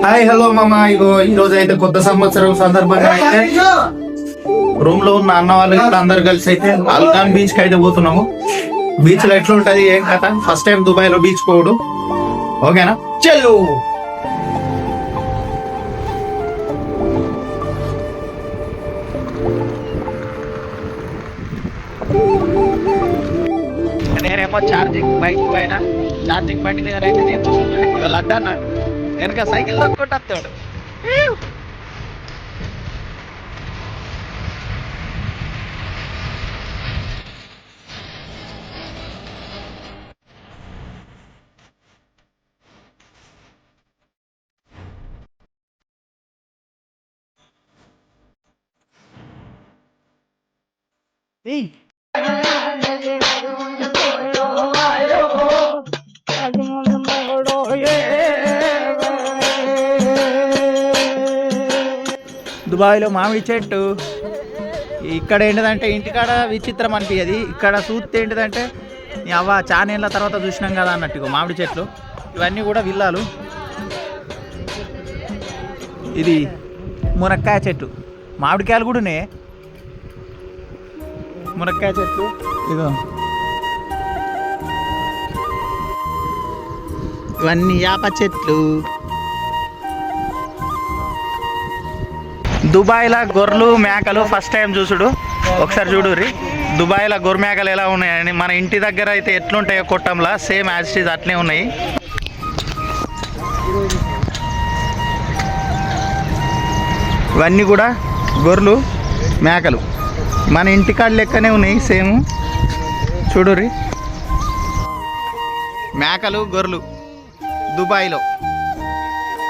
Hi hello మామ, ఇగో ఈ రోజు అయితే కొత్త సంవత్సరం సందర్భంగా అయితే రూమ్ లో ఉన్న అన్న వాళ్ళు ఇక్కడ అందరు కలిసి అయితే అల్కాన్ బీచ్ కి అయితే పోతున్నాము. బీచ్ లో ఎట్లా ఉంటది ఏం కథ, ఫస్ట్ టైం దుబాయ్ లో బీచ్ పోవడం. ఓకేనా, చలో. నేనేమో ఛార్జింగ్ బైక్ పైన ఛార్జింగ్ బండి దగ్గర అయితే నేను లడ్డాను వెనక సైకిల్ తొక్కుంటూ వస్తాడు. దుబాయ్లో మామిడి చెట్టు. ఇక్కడ ఏంటిదంటే ఇంటికాడ విచిత్రం అనిపించదు, ఇక్కడ చూస్తే ఏంటిదంటే అవ్వ చానేళ్ళ తర్వాత చూసినాం కదా అన్నట్టు. మామిడి చెట్లు ఇవన్నీ కూడా విల్లాలు. ఇది మునక్కాయ చెట్టు, మామిడికాయలు కూడా ఉన్నాయి. మునక్కాయ చెట్లు ఇదో, ఇవన్నీ యాప చెట్లు. దుబాయ్లో గొర్రెలు మేకలు ఫస్ట్ టైం చూసుడు. ఒకసారి చూడుర్రి దుబాయ్లో గొర్రె మేకలు ఎలా ఉన్నాయని. మన ఇంటి దగ్గర అయితే ఎట్లుంటాయో కొట్టంలా సేమ్ యాజ్ ఇట్ ఈజ్ అట్లే ఉన్నాయి. ఇవన్నీ కూడా గొర్రెలు మేకలు మన ఇంటికాడ లెక్కనే ఉన్నాయి సేమ్. చూడుర్రి మేకలు గొర్రెలు దుబాయ్లో.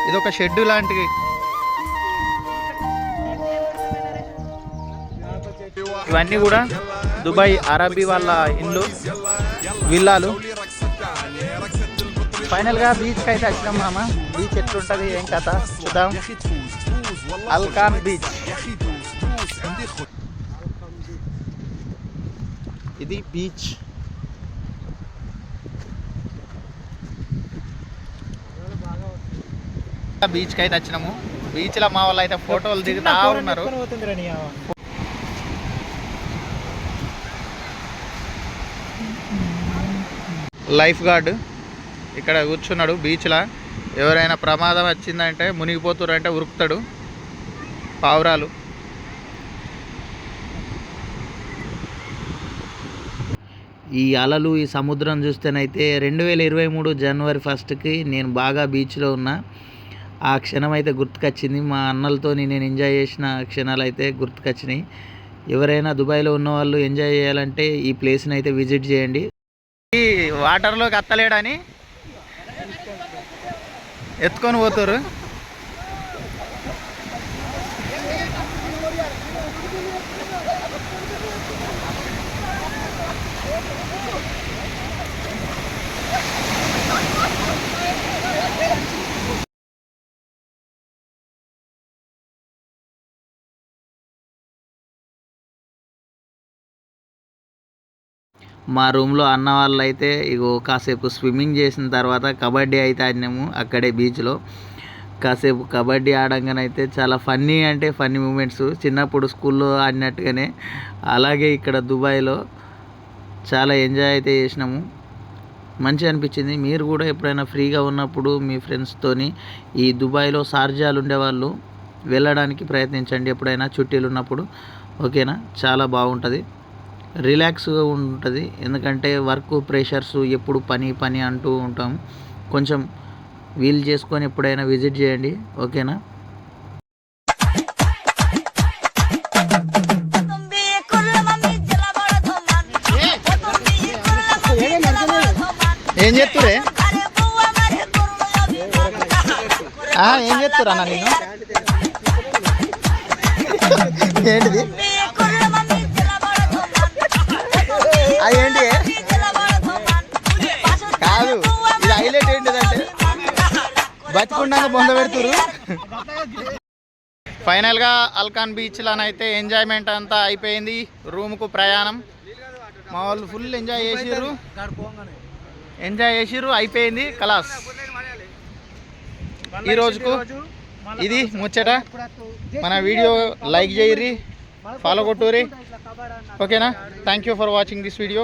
ఇదొక షెడ్డు లాంటిది. ఇవన్నీ కూడా దుబాయ్ అరబీ వాళ్ళ ఇండ్లు, విల్లాలు. ఫైనల్గా బీచ్కి అయితే వచ్చినాం మామ. బీచ్ ఎట్లుంటుంది ఏం కథ చూద్దాం. అల్కాన్ బీచ్, ఇది బీచ్. బీచ్కి అయితే వచ్చినాము. బీచ్లో మా వాళ్ళు అయితే ఫోటోలు దిగుతా ఉన్నారు. లైఫ్ గార్డ్ ఇక్కడ కూర్చున్నాడు బీచ్లో. ఎవరైనా ప్రమాదం వచ్చిందంటే మునిగిపోతురంటే ఉరుకుతాడు. పావురాలు. ఈ అలలు, ఈ సముద్రం చూస్తేనైతే 2023 జనవరి 1కి నేను బాగా బీచ్లో ఉన్నా. ఆ క్షణం అయితే గుర్తుకొచ్చింది. మా అన్నలతో నేను ఎంజాయ్ చేసిన క్షణాలు అయితే గుర్తుకొచ్చినాయి. ఎవరైనా దుబాయ్లో ఉన్న వాళ్ళు ఎంజాయ్ చేయాలంటే ఈ ప్లేస్ని అయితే విజిట్ చేయండి. ఈ వాటర్లోకి అత్తలేడని ఎత్తుకొని పోతారు. మా రూమ్లో అన్న వాళ్ళు అయితే ఇగో కాసేపు స్విమ్మింగ్ చేసిన తర్వాత కబడ్డీ అయితే ఆడినాము అక్కడే బీచ్లో. కాసేపు కబడ్డీ ఆడంగానైతే చాలా ఫన్నీ అంటే ఫన్నీ మూమెంట్స్. చిన్నప్పుడు స్కూల్లో ఆడినట్టుగానే అలాగే ఇక్కడ దుబాయ్లో చాలా ఎంజాయ్ అయితే చేసినాము. మంచిగా అనిపించింది. మీరు కూడా ఎప్పుడైనా ఫ్రీగా ఉన్నప్పుడు మీ ఫ్రెండ్స్తోని ఈ దుబాయ్లో షార్జాలు ఉండేవాళ్ళు వెళ్ళడానికి ప్రయత్నించండి ఎప్పుడైనా చుట్టీలు ఉన్నప్పుడు. ఓకేనా, చాలా బాగుంటుంది, రిలాక్స్గా ఉంటుంది. ఎందుకంటే వర్క్ ప్రెషర్స్ ఎప్పుడు పని పని అంటూ ఉంటాం. కొంచెం వీలు చేసుకొని ఎప్పుడైనా విజిట్ చేయండి. ఓకేనా. ఏం చేస్తురే, ఏం చేస్తురా అన్న నేను? ఏంటిది అదేంటి కాదు, ఇది హైలైట్ ఏంటిదంటే బతికుండగా బొంద పెడుతురు. ఫైనల్గా అల్కాన్ బీచ్లోనైతే ఎంజాయ్మెంట్ అంతా అయిపోయింది. రూమ్కు ప్రయాణం. మా వాళ్ళు ఫుల్ ఎంజాయ్ చేసిర్రు అయిపోయింది. కలాస్ ఈ రోజుకు ఇది ముచ్చట. మన వీడియో లైక్ చేయరి, ఫాలో కొట్టురి. ఓకేనా? Thank you for watching this video.